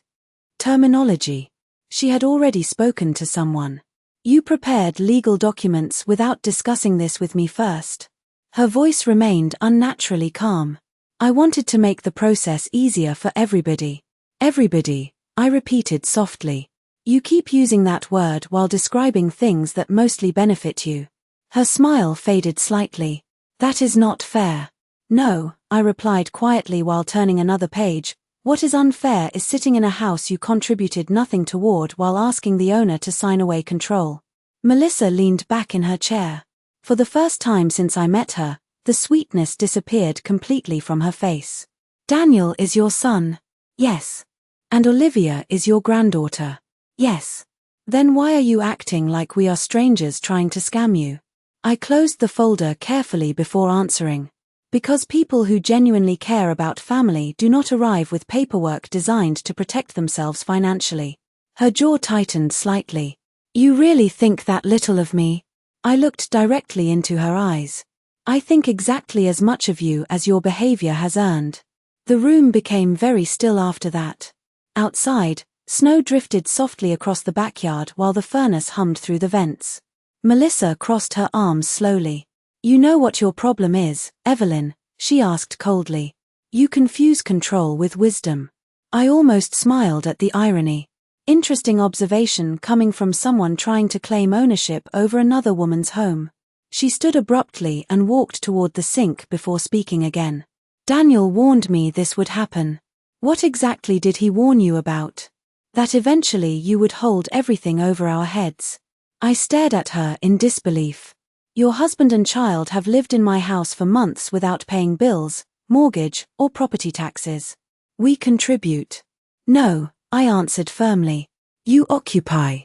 terminology. She had already spoken to someone. You prepared legal documents without discussing this with me first. Her voice remained unnaturally calm. I wanted to make the process easier for everybody. Everybody, I repeated softly. You keep using that word while describing things that mostly benefit you. Her smile faded slightly. That is not fair. No, I replied quietly while turning another page. What is unfair is sitting in a house you contributed nothing toward while asking the owner to sign away control. Melissa leaned back in her chair. For the first time since I met her, the sweetness disappeared completely from her face. Daniel is your son. Yes. And Olivia is your granddaughter. Yes. Then why are you acting like we are strangers trying to scam you? I closed the folder carefully before answering. Because people who genuinely care about family do not arrive with paperwork designed to protect themselves financially. Her jaw tightened slightly. You really think that little of me? I looked directly into her eyes. I think exactly as much of you as your behavior has earned. The room became very still after that. Outside, snow drifted softly across the backyard while the furnace hummed through the vents. Melissa crossed her arms slowly. You know what your problem is, Evelyn, she asked coldly. You confuse control with wisdom. I almost smiled at the irony. Interesting observation coming from someone trying to claim ownership over another woman's home. She stood abruptly and walked toward the sink before speaking again. Daniel warned me this would happen. What exactly did he warn you about? That eventually you would hold everything over our heads. I stared at her in disbelief. Your husband and child have lived in my house for months without paying bills, mortgage, or property taxes. We contribute. No, I answered firmly. You occupy.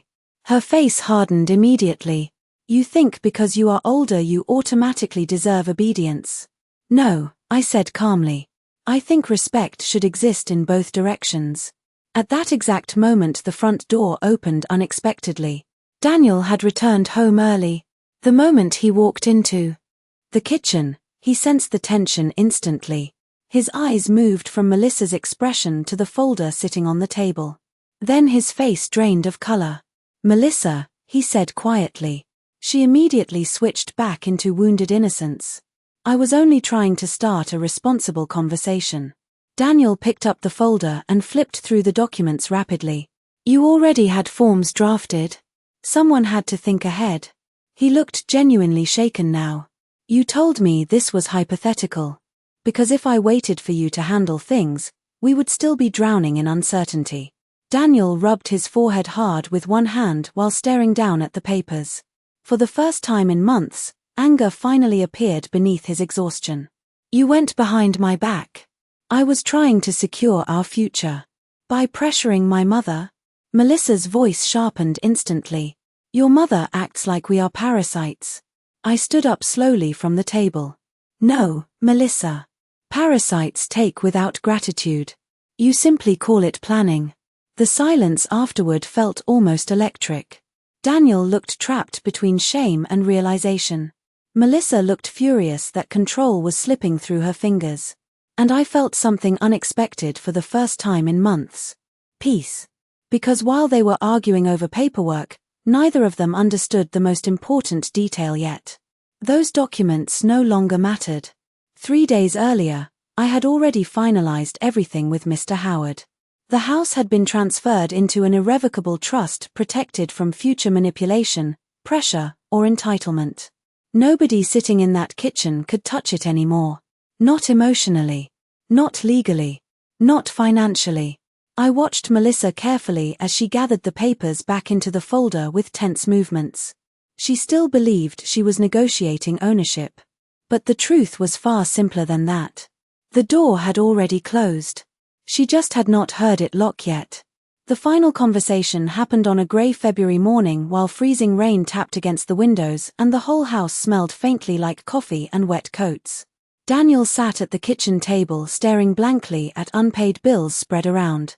Her face hardened immediately. You think because you are older you automatically deserve obedience. No, I said calmly. I think respect should exist in both directions. At that exact moment the front door opened unexpectedly. Daniel had returned home early. The moment he walked into the kitchen, he sensed the tension instantly. His eyes moved from Melissa's expression to the folder sitting on the table. Then his face drained of color. Melissa, he said quietly. She immediately switched back into wounded innocence. I was only trying to start a responsible conversation. Daniel picked up the folder and flipped through the documents rapidly. You already had forms drafted. Someone had to think ahead. He looked genuinely shaken now. You told me this was hypothetical. Because if I waited for you to handle things, we would still be drowning in uncertainty. Daniel rubbed his forehead hard with one hand while staring down at the papers. For the first time in months, anger finally appeared beneath his exhaustion. You went behind my back. I was trying to secure our future. By pressuring my mother? Melissa's voice sharpened instantly. Your mother acts like we are parasites. I stood up slowly from the table. No, Melissa. Parasites take without gratitude. You simply call it planning. The silence afterward felt almost electric. Daniel looked trapped between shame and realization. Melissa looked furious that control was slipping through her fingers. And I felt something unexpected for the first time in months. Peace. Because while they were arguing over paperwork, neither of them understood the most important detail yet. Those documents no longer mattered. 3 days earlier, I had already finalized everything with Mr. Howard. The house had been transferred into an irrevocable trust protected from future manipulation, pressure, or entitlement. Nobody sitting in that kitchen could touch it anymore. Not emotionally. Not legally. Not financially. I watched Melissa carefully as she gathered the papers back into the folder with tense movements. She still believed she was negotiating ownership. But the truth was far simpler than that. The door had already closed. She just had not heard it lock yet. The final conversation happened on a grey February morning while freezing rain tapped against the windows and the whole house smelled faintly like coffee and wet coats. Daniel sat at the kitchen table staring blankly at unpaid bills spread around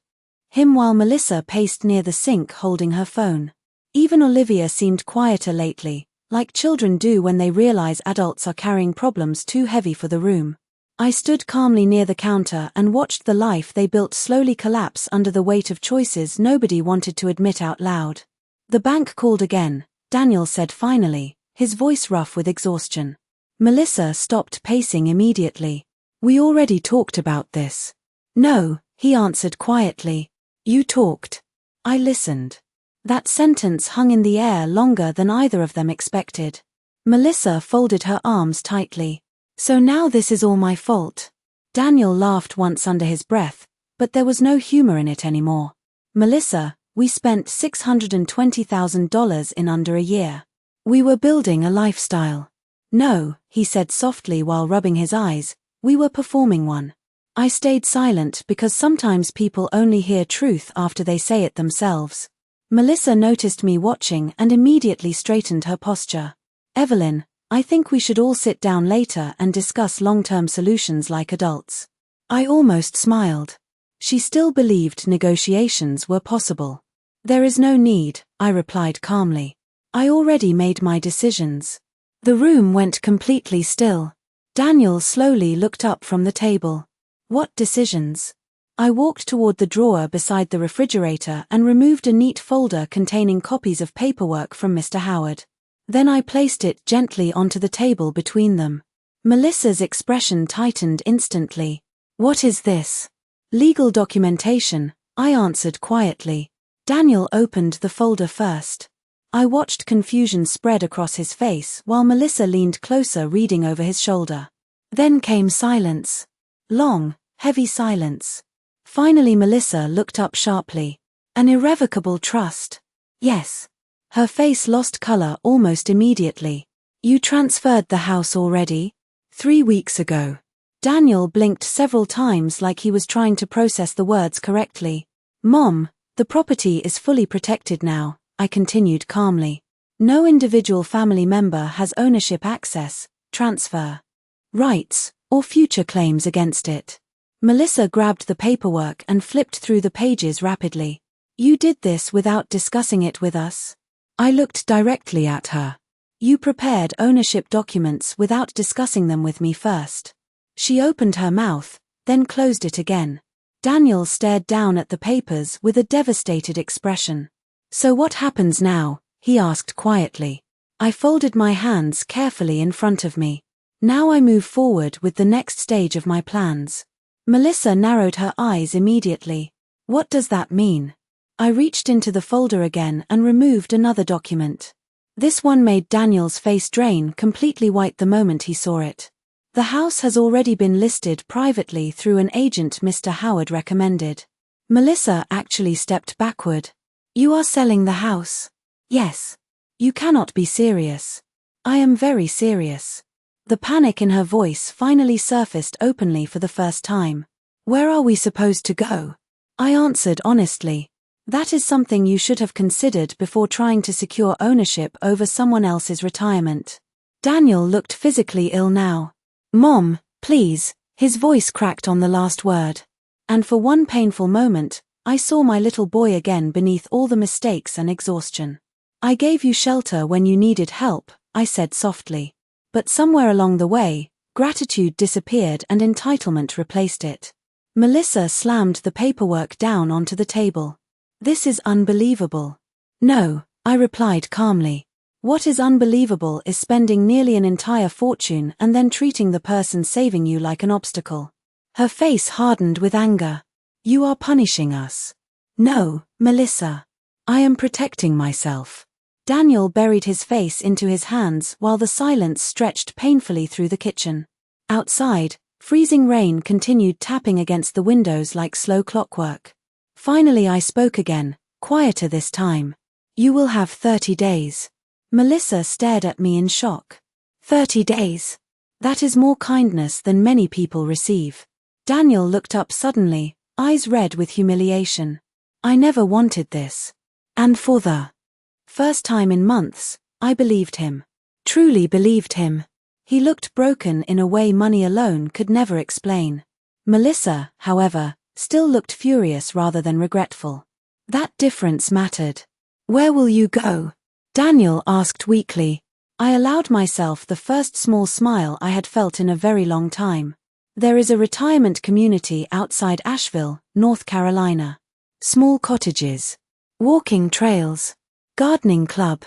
him while Melissa paced near the sink holding her phone. Even Olivia seemed quieter lately, like children do when they realize adults are carrying problems too heavy for the room. I stood calmly near the counter and watched the life they built slowly collapse under the weight of choices nobody wanted to admit out loud. The bank called again, Daniel said finally, his voice rough with exhaustion. Melissa stopped pacing immediately. We already talked about this. No, he answered quietly. You talked. I listened. That sentence hung in the air longer than either of them expected. Melissa folded her arms tightly. So now this is all my fault. Daniel laughed once under his breath, but there was no humor in it anymore. Melissa, we spent $620,000 in under a year. We were building a lifestyle. No, he said softly while rubbing his eyes, we were performing one. I stayed silent because sometimes people only hear truth after they say it themselves. Melissa noticed me watching and immediately straightened her posture. Evelyn, I think we should all sit down later and discuss long-term solutions like adults. I almost smiled. She still believed negotiations were possible. There is no need, I replied calmly. I already made my decisions. The room went completely still. Daniel slowly looked up from the table. What decisions? I walked toward the drawer beside the refrigerator and removed a neat folder containing copies of paperwork from Mr. Howard. Then I placed it gently onto the table between them. Melissa's expression tightened instantly. What is this? Legal documentation, I answered quietly. Daniel opened the folder first. I watched confusion spread across his face while Melissa leaned closer reading over his shoulder. Then came silence. Long, heavy silence. Finally Melissa looked up sharply. An irrevocable trust. Yes. Her face lost color almost immediately. You transferred the house already? 3 weeks ago. Daniel blinked several times like he was trying to process the words correctly. Mom, the property is fully protected now, I continued calmly. No individual family member has ownership access, transfer rights, or future claims against it. Melissa grabbed the paperwork and flipped through the pages rapidly. You did this without discussing it with us? I looked directly at her. You prepared ownership documents without discussing them with me first. She opened her mouth, then closed it again. Daniel stared down at the papers with a devastated expression. So what happens now? He asked quietly. I folded my hands carefully in front of me. Now I move forward with the next stage of my plans. Melissa narrowed her eyes immediately. What does that mean? I reached into the folder again and removed another document. This one made Daniel's face drain completely white the moment he saw it. The house has already been listed privately through an agent Mr. Howard recommended. Melissa actually stepped backward. You are selling the house? Yes. You cannot be serious. I am very serious. The panic in her voice finally surfaced openly for the first time. Where are we supposed to go? I answered honestly. That is something you should have considered before trying to secure ownership over someone else's retirement. Daniel looked physically ill now. Mom, please, his voice cracked on the last word. And for one painful moment, I saw my little boy again beneath all the mistakes and exhaustion. I gave you shelter when you needed help, I said softly. But somewhere along the way, gratitude disappeared and entitlement replaced it. Melissa slammed the paperwork down onto the table. This is unbelievable. No, I replied calmly. What is unbelievable is spending nearly an entire fortune and then treating the person saving you like an obstacle. Her face hardened with anger. You are punishing us. No, Melissa. I am protecting myself. Daniel buried his face into his hands while the silence stretched painfully through the kitchen. Outside, freezing rain continued tapping against the windows like slow clockwork. Finally I spoke again, quieter this time. You will have 30 days. Melissa stared at me in shock. 30 days. That is more kindness than many people receive. Daniel looked up suddenly, eyes red with humiliation. I never wanted this. And for the first time in months, I believed him. Truly believed him. He looked broken in a way money alone could never explain. Melissa, however, still looked furious rather than regretful. That difference mattered. Where will you go? Daniel asked weakly. I allowed myself the first small smile I had felt in a very long time. There is a retirement community outside Asheville, North Carolina. Small cottages. Walking trails. Gardening club.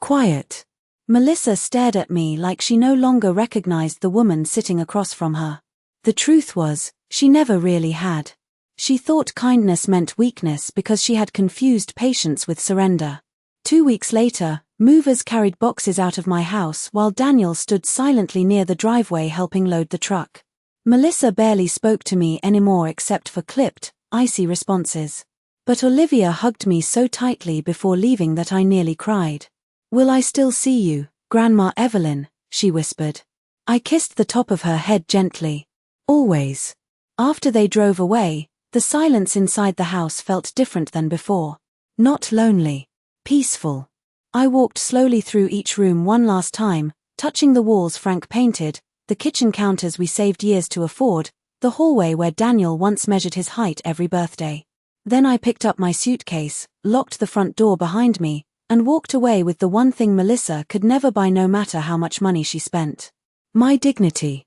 Quiet. Melissa stared at me like she no longer recognized the woman sitting across from her. The truth was, she never really had. She thought kindness meant weakness because she had confused patience with surrender. 2 weeks later, movers carried boxes out of my house while Daniel stood silently near the driveway helping load the truck. Melissa barely spoke to me anymore except for clipped, icy responses. But Olivia hugged me so tightly before leaving that I nearly cried. "Will I still see you, Grandma Evelyn?" she whispered. I kissed the top of her head gently. "Always." After they drove away, the silence inside the house felt different than before. Not lonely. Peaceful. I walked slowly through each room one last time, touching the walls Frank painted, the kitchen counters we saved years to afford, the hallway where Daniel once measured his height every birthday. Then I picked up my suitcase, locked the front door behind me, and walked away with the one thing Melissa could never buy no matter how much money she spent. My dignity.